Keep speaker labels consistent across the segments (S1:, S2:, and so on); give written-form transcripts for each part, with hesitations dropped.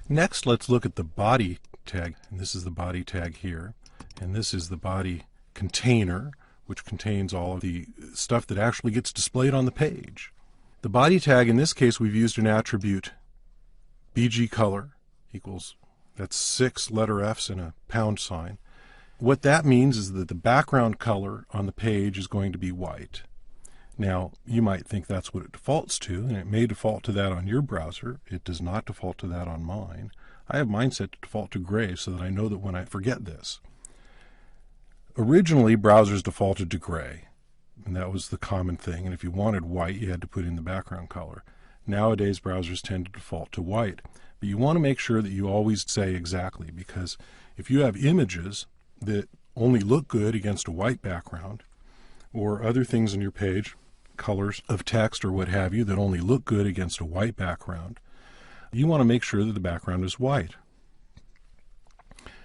S1: Next, let's look at the body tag. And this is the body tag here. And this is the body container, which contains all of the stuff that actually gets displayed on the page. The body tag, in this case, we've used an attribute BG color equals, that's 6 letter F's and a pound sign. What that means is that the background color on the page is going to be white. Now, you might think that's what it defaults to, and it may default to that on your browser. It does not default to that on mine. I have mine set to default to gray so that I know that when I forget this. Originally, browsers defaulted to gray, and that was the common thing. And if you wanted white, you had to put in the background color. Nowadays, browsers tend to default to white. But you want to make sure that you always say exactly, because if you have images that only look good against a white background, or other things on your page, colors of text or what have you, that only look good against a white background, you want to make sure that the background is white.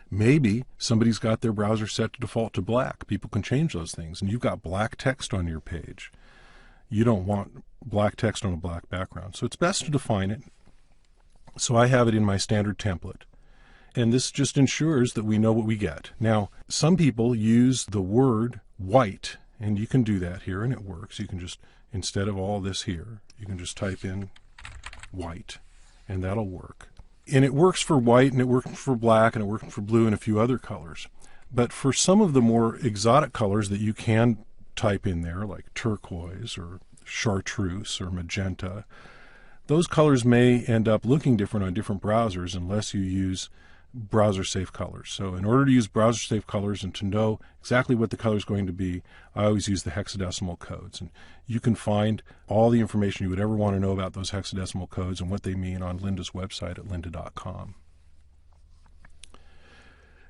S1: Maybe somebody's got their browser set to default to black. People can change those things, and you've got black text on your page. You don't want black text on a black background, so it's best to define it. So I have it in my standard template, and this just ensures that we know what we get. Now, some people use the word white, and you can do that here, and it works. You can just, instead of all this here, you can just type in white, and that'll work. And it works for white, and it works for black, and it works for blue, and a few other colors. But for some of the more exotic colors that you can type in there, like turquoise or chartreuse or magenta, those colors may end up looking different on different browsers unless you use browser-safe colors. So in order to use browser-safe colors and to know exactly what the color is going to be, I always use the hexadecimal codes. And you can find all the information you would ever want to know about those hexadecimal codes and what they mean on Lynda's website at lynda.com.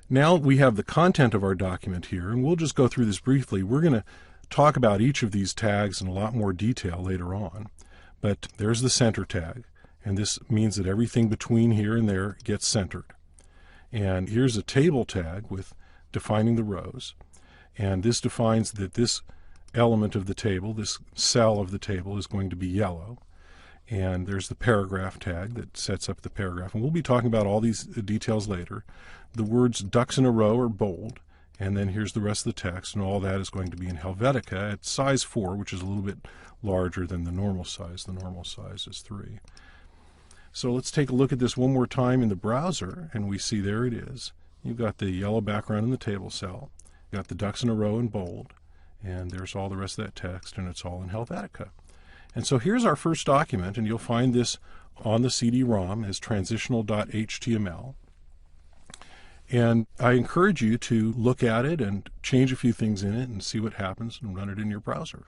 S1: Now we have the content of our document here, and we'll just go through this briefly. We're going to talk about each of these tags in a lot more detail later on. But there's the center tag, and this means that everything between here and there gets centered. And here's a table tag with defining the rows, and this defines that this element of the table, this cell of the table, is going to be yellow. And there's the paragraph tag that sets up the paragraph, and we'll be talking about all these details later. The words ducks in a row are bold, and then here's the rest of the text, and all that is going to be in Helvetica at size 4, which is a little bit larger than the normal size. The normal size is 3. So let's take a look at this one more time in the browser, and we see there it is. You've got the yellow background in the table cell. You've got the ducks in a row in bold, and there's all the rest of that text, and it's all in Helvetica. And so here's our first document, and you'll find this on the CD-ROM as transitional.html. And I encourage you to look at it and change a few things in it and see what happens and run it in your browser.